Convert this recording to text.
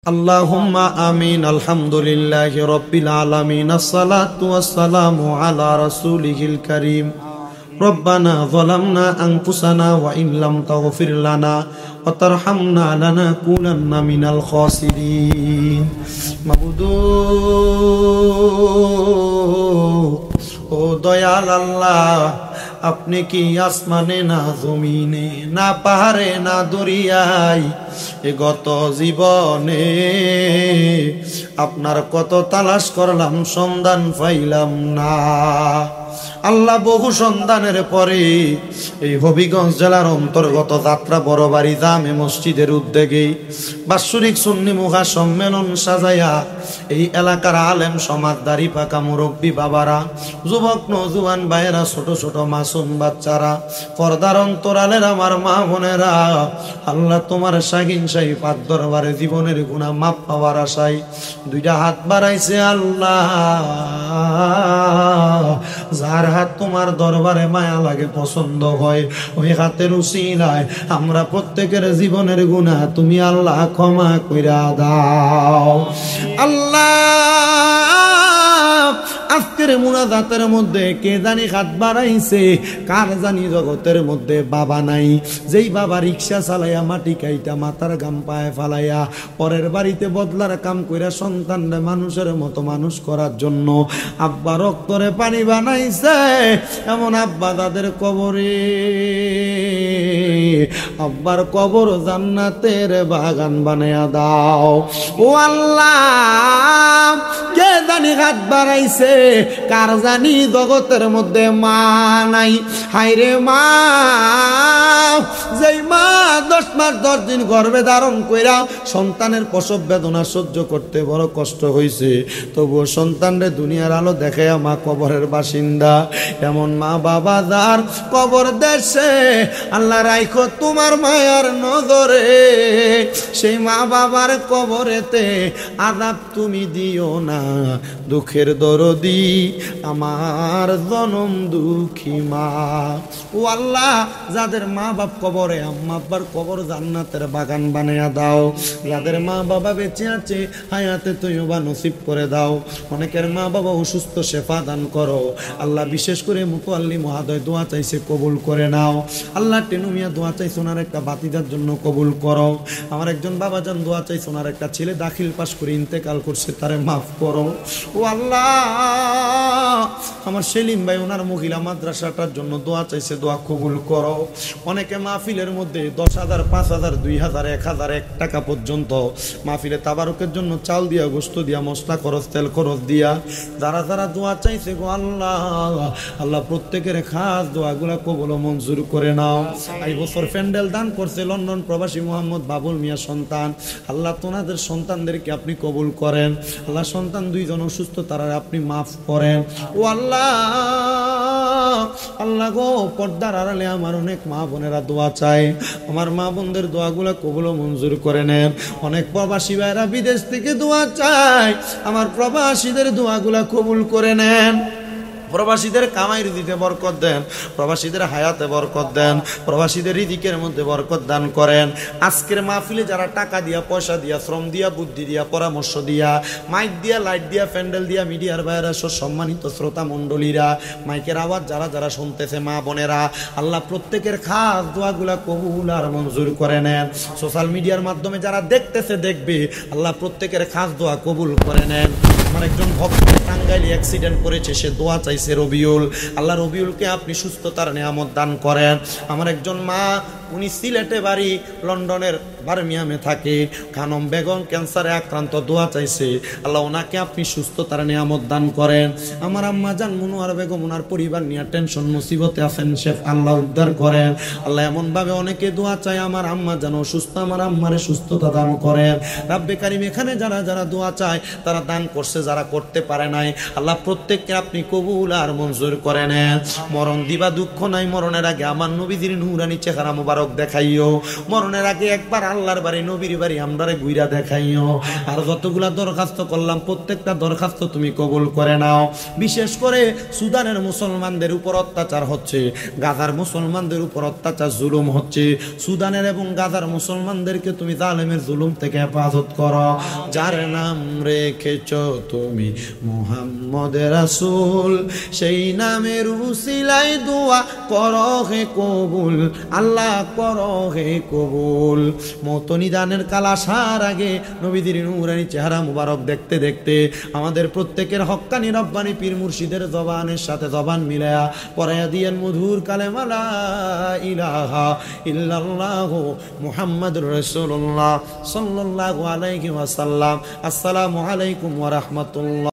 Allahumma amin alhamdulillahi rabbil alamin as-salatu was-salamu ala rasulihil karim Rabbana zalamna anfusana wa in lam taghfir lana wa tarhamna lanakunanna minal khasirin Mabudu O Dayal আল্লাহ আপনি কি আসমানে না জমিনে না পাহাড়ে না দরিয়ায় এ গত জীবনে আপনার কত তালাশ করলাম সন্ধান পাইলাম না আল্লাহ বহু সন্ধানের পরে এই হবিগঞ্জ জেলার অন্তর্গত যাত্রা বড়বাড়ি জামে মসজিদের উদ্যোগে বাৎসরিক সুন্নি মুখা সম্মেলন সাজাইয়া এই এলাকার আলেম সমাজদারি পাকা মুরব্বী বাবারা যুবক নওজোয়ান ভাইয়েরা ছোট ছোট মাসুম বাচ্চারা পর্দার অন্তরালের আমার মা বোনেরা আল্লাহ তোমার শাগিন শাহী পাক দরবারে জীবনের গুনাহ মাফ পাওয়ার আশায় দুইটা হাত বাড়াইছে আল্লাহ যার হাত তোমার দরবারে মায়া লাগে পছন্দ হয় ওই হাতের উসিলায় আমরা প্রত্যেকের জীবনের গুনাহ তুমি আল্লাহ ক্ষমা কইরা দাও আল্লাহ আজকের মুনাজাতের মধ্যে কে জানি হাত বাড়াইছে কার জানি জগতের মধ্যে বাবা নাই যেই বাবা রিক্সা চালাইয়া মাটি কাইটা মাথার গাম পায়ে ফালাইয়া পরের বাড়িতে বদলার কাম কইরা সন্তানরে মানুষের মতো মানুষ করার জন্য আব্বা রক্তরে পানি বানাইছে এমন আব্বা তাদের কবরে আব্বার কবর জান্নাতের বাগান বানায়া দাও ও আল্লাহ কে জানি হাত বাড়াইছে কার জানি জগতের মধ্যে মা নাই হায়রে মা যেই মা 10 মাস 10 দিন গর্ভে ধারণ কইরা সন্তানের প্রসব বেদনা সহ্য করতে বড় কষ্ট হইছে তবুও সন্তানরে দুনিয়ার আলো দেখায়া মা কবরের বাসিন্দা এমন মা বাবা যার কবর দেশে আল্লাহ রাইখো তোমার মায়ার নজরে সেই মা বাবার কবরেতে আযাব তুমি দিও না দুঃখের দরদি আমার জনম দুঃখী মা ও আল্লাহ যাদের মা বাপ কবরে আম্মা আব্বার কবর জান্নাতের বাগান বানায়া দাও যাদের মা বাবা বেঁচে আছে হায়াতে তৈয়বা নসিব করে দাও অনেকের মা বাবা অসুস্থ শেফা দান করো আল্লাহ বিশেষ করে মুতাল্লি মহোদয় দোয়া চাইছে কবুল করে নাও আল্লাহ টেনু মিয়া দোয়া চাইছে ওনার একটা বাতিদার জন্য কবুল করো আমার একজন বাবাজান দোয়া চাইছে ওনার একটা ছেলে দাখিল পাশ করে ইন্তেকাল করছে তারে মাফ করো ও আল্লাহ আমার সেলিম ভাই ওনার মহিলা মাদ্রাসাটার জন্য দোয়া চাইছে দোয়া কবুল করো অনেকে মাহফিলের মধ্যে 10,000 5,000 2,000 1,000 1 টাকা পর্যন্ত মাহফিলে তাবারুকের জন্য চাল দিয়া গোশত দিয়া মশলা খরচ তেল খরচ দিয়া যারা যারা দোয়া চাইছে গো আল্লাহ আল্লাহ প্রত্যেকের খাস দোয়াগুলা কবুল মঞ্জুর করে নাও এই বছর প্যান্ডেল দান করছে লন্ডন প্রবাসী মোহাম্মদ বাবুল মিয়া সন্তান আল্লাহ তোমাদের সন্তানদেরকে আপনি কবুল করেন আল্লাহ সন্তান দুইজন অসুস্থ তারা আপনি মাফ করেন ও আল্লাহ আল্লাহ গো পর্দার আড়ালে আমার অনেক মা বোনেরা দোয়া চায় আমার মা বোনদের দোয়াগুলা কবুল মঞ্জুর করে নেন অনেক প্রবাসী ভাইরা বিদেশ থেকে দোয়া চায় আমার প্রবাসীদের দোয়াগুলা কবুল করে নেন প্রবাসীদের কামাই রিজিকে বরকত দেন প্রবাসীদের হায়াতে বরকত দেন প্রবাসীদের রিজিকের মধ্যে বরকত দান করেন আজকের মাহফিলে যারা টাকা দিয়া পয়সা দিয়া শ্রম দিয়া বুদ্ধি দিয়া পরামর্শ দিয়া মাইক দিয়া লাইট দিয়া প্যান্ডেল দিয়া মিডিয়ার বাইরে সম্মানিত শ্রোতা মণ্ডলীরা মাইকের আওয়াজ যারা যারা শুনতেছে মা বোনেরা আল্লাহ প্রত্যেকের খাস দোয়াগুলা কবুল আর মঞ্জুর করে নেন সোশ্যাল মিডিয়ার মাধ্যমে যারা দেখতেছে দেখবে আল্লাহ প্রত্যেকের খাস দোয়া কবুল করে নেন আমার একজন ভক্ত টাঙ্গাইলে অ্যাক্সিডেন্ট করেছে সে দোয়া চাইছে রবিউল আল্লাহ রবিউলকে আপনি সুস্থতার নিয়ামত দান করেন আমার একজন মা উনি সিলেটে বাড়ি লন্ডনের বার্মিয়ামে থাকে খানম বেগম ক্যান্সারে আক্রান্ত দোয়া চাইছে আল্লাহ ওনাকে আপনি সুস্থতার নিয়ামত দান করেন আমার আম্মা জান মুনোয়ার বেগম ওনার পরিবার নিয়ে টেনশন মুসিবতে আছেন শেফ আল্লাহ উদ্ধার করেন আল্লাহ এমনভাবে অনেকে দোয়া চায় আমার আম্মা যেন অসুস্থ আমার আম্মারে সুস্থতা দান করেন রাব্বে কারিম এখানে যারা যারা দোয়া চায় তারা দান করছে যারা করতে পারে নাই আল্লাহ প্রত্যেককে আপনি কবুল আর মঞ্জুর করে নেন মরণ দিবা দুঃখ নাই মরণের আগে আমার নবীজির নূরানি চেহারা মুবারক মুবারক দেখাইও, মরণের আগে একবার আল্লাহর বাড়ি নবীর বাড়ি আমরারে ঘুরা দেখাইও। আর যতগুলা দরখাস্ত করলাম প্রত্যেকটা দরখাস্ত তুমি কবুল করে নাও। বিশেষ করে সুদানের মুসলমানদের উপর অত্যাচার হচ্ছে, গাজার মুসলমানদের উপর অত্যাচার জুলুম হচ্ছে, সুদানের এবং গাজার মুসলমানদেরকে তুমি জালেমের জুলুম থেকে হেফাজত করো। যার নাম রেখেছ তুমি মুহাম্মদ রাসূল, সেই নামের উসিলায় দোয়া করো হে কবুল, আল্লাহ করো হে কবুল। মতনিদানের কাল আসার আগে নবীদের নূরানি চেহারা মুবারক দেখতে দেখতে আমাদের প্রত্যেকের হক্কানি রব্বানি পীর মুর্শিদের জবানের সাথে জবান মিলায়া পড়ায়া দিয়েন মধুর কালেমা লা ইলাহা ইল্লাল্লাহু মুহাম্মাদুর রাসূলুল্লাহ সাল্লাল্লাহু আলাইহি ওয়াসাল্লাম। আসসালামু আলাইকুম ওয়া রাহমাতুল্লাহ।